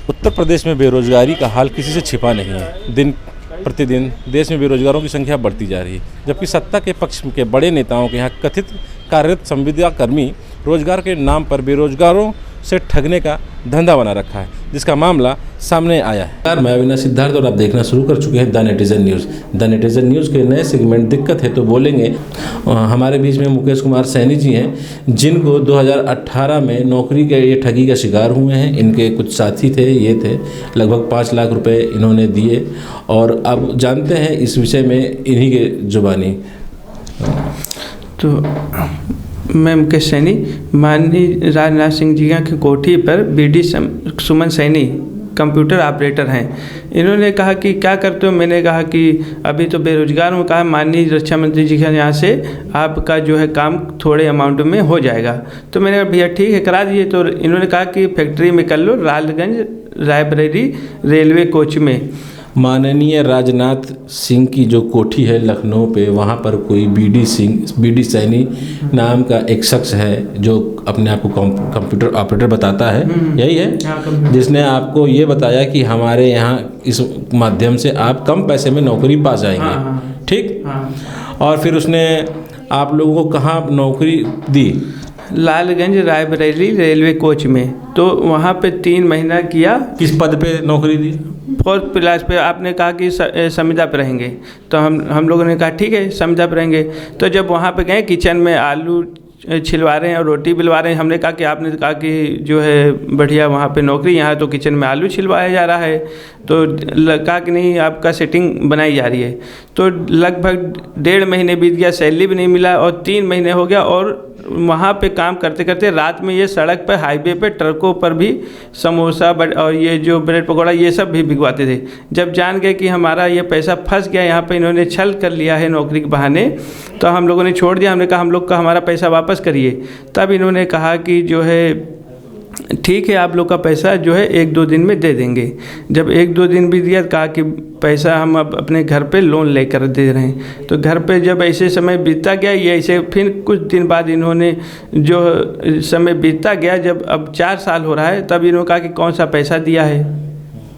उत्तर प्रदेश में बेरोजगारी का हाल किसी से छिपा नहीं है। दिन प्रतिदिन देश में बेरोजगारों की संख्या बढ़ती जा रही है, जबकि सत्ता के पक्ष के बड़े नेताओं के यहाँ कथित कार्यरत संविदाकर्मी रोजगार के नाम पर बेरोजगारों से ठगने का धंधा बना रखा है, जिसका मामला सामने आया है। मैं अविनाश सिद्धार्थ और आप देखना शुरू कर चुके हैं the netizen news. The netizen news के नए सेगमेंट दिक्कत है तो बोलेंगे। हमारे बीच में मुकेश कुमार सैनी जी हैं, जिनको 2018 में नौकरी के ये ठगी का शिकार हुए हैं। इनके कुछ साथी थे, ये थे, लगभग 5 लाख रुपए इन्होंने दिए। और अब जानते हैं इस विषय में इन्हीं के जुबानी। तो मैं मुकेश सैनी, माननीय राजनाथ सिंह जी की कोठी पर बीडी सुमन सैनी कंप्यूटर ऑपरेटर हैं। इन्होंने कहा कि क्या करते हो, मैंने कहा कि अभी तो बेरोजगार हूँ। कहा माननीय रक्षा मंत्री जी के यहाँ से आपका जो है काम थोड़े अमाउंट में हो जाएगा। तो मैंने कहा भैया ठीक है करा दिए। तो इन्होंने कहा कि फैक्ट्री में कर लो, लालगंज रायबरेली रेलवे कोच में। माननीय राजनाथ सिंह की जो कोठी है लखनऊ पे, वहाँ पर कोई बीडी सैनी नाम का एक शख्स है जो अपने आप को कंप्यूटर ऑपरेटर बताता है, यही है, जिसने आपको ये बताया कि हमारे यहाँ इस माध्यम से आप कम पैसे में नौकरी पा जाएंगे। ठीक। और फिर उसने आप लोगों को कहाँ नौकरी दी? लालगंज रायबरेली रेलवे कोच में। तो वहाँ पे 3 महीना किया। किस पद पे नौकरी दी? 4th क्लास पे। आपने कहा कि संविदा पे रहेंगे, तो हम लोगों ने कहा ठीक है संविदा पे रहेंगे। तो जब वहाँ पे गए, किचन में आलू छिलवा रहे हैं और रोटी बिलवा रहे हैं। हमने कहा कि आपने कहा कि जो है बढ़िया वहाँ पे नौकरी, यहाँ तो किचन में आलू छिलवाया जा रहा है। तो कहा कि नहीं आपका सेटिंग बनाई जा रही है। तो लगभग 1.5 महीने बीत गया, सैलरी भी नहीं मिला और 3 महीने हो गया। और वहाँ पे काम करते करते रात में ये सड़क पर हाईवे पे ट्रकों पर भी समोसा और ये जो ब्रेड पकौड़ा ये सब भी बिकवाते थे। जब जान गए कि हमारा ये पैसा फंस गया, यहाँ पे इन्होंने छल कर लिया है नौकरी के बहाने, तो हम लोगों ने छोड़ दिया। हमने कहा हम लोग का हमारा पैसा वापस करिए। तब इन्होंने कहा कि जो है ठीक है आप लोग का पैसा जो है 1-2 दिन में दे देंगे। जब 1-2 दिन बीत गया, कहा कि पैसा हम अब अपने घर पे लोन लेकर दे रहे हैं। तो घर पे जब ऐसे समय बीतता गया, ये ऐसे फिर कुछ दिन बाद इन्होंने जो समय बीतता गया, जब अब 4 साल हो रहा है, तब इन्होंने कहा कि कौन सा पैसा दिया है,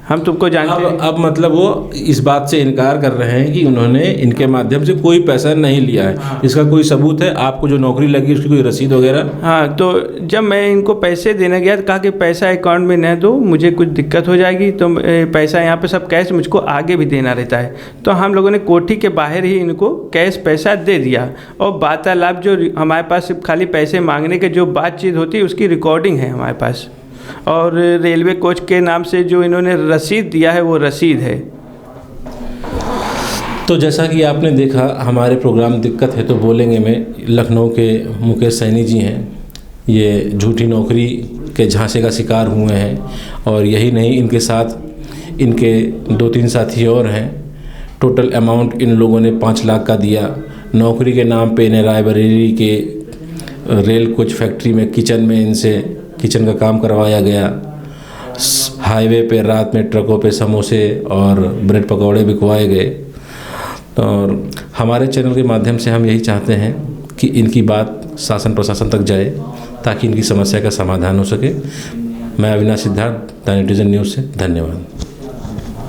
हम तुमको जानते हैं। अब मतलब वो इस बात से इनकार कर रहे हैं कि उन्होंने इनके माध्यम से कोई पैसा नहीं लिया है। हाँ। इसका कोई सबूत है? आपको जो नौकरी लगी उसकी कोई रसीद वगैरह? हाँ, तो जब मैं इनको पैसे देने गया तो कहा कि पैसा अकाउंट में न दो, मुझे कुछ दिक्कत हो जाएगी। तो पैसा यहाँ पे सब कैश मुझको आगे भी देना रहता है। तो हम लोगों ने कोठी के बाहर ही इनको कैश पैसा दे दिया। और वार्तालाप जो हमारे पास सिर्फ खाली पैसे मांगने के जो बातचीत होती है उसकी रिकॉर्डिंग है हमारे पास। और रेलवे कोच के नाम से जो इन्होंने रसीद दिया है वो रसीद है। तो जैसा कि आपने देखा, हमारे प्रोग्राम दिक्कत है तो बोलेंगे में लखनऊ के मुकेश सैनी जी हैं। ये झूठी नौकरी के झांसे का शिकार हुए हैं। और यही नहीं, इनके साथ इनके 2-3 साथी और हैं। टोटल अमाउंट इन लोगों ने 5 लाख का दिया। नौकरी के नाम पे इन्हें रायबरेली के रेल कोच फैक्ट्री में किचन का काम करवाया गया। हाईवे पे रात में ट्रकों पे समोसे और ब्रेड पकौड़े बिकवाए गए। और हमारे चैनल के माध्यम से हम यही चाहते हैं कि इनकी बात शासन प्रशासन तक जाए ताकि इनकी समस्या का समाधान हो सके। मैं Avinash Siddharth, the netizen news से, धन्यवाद।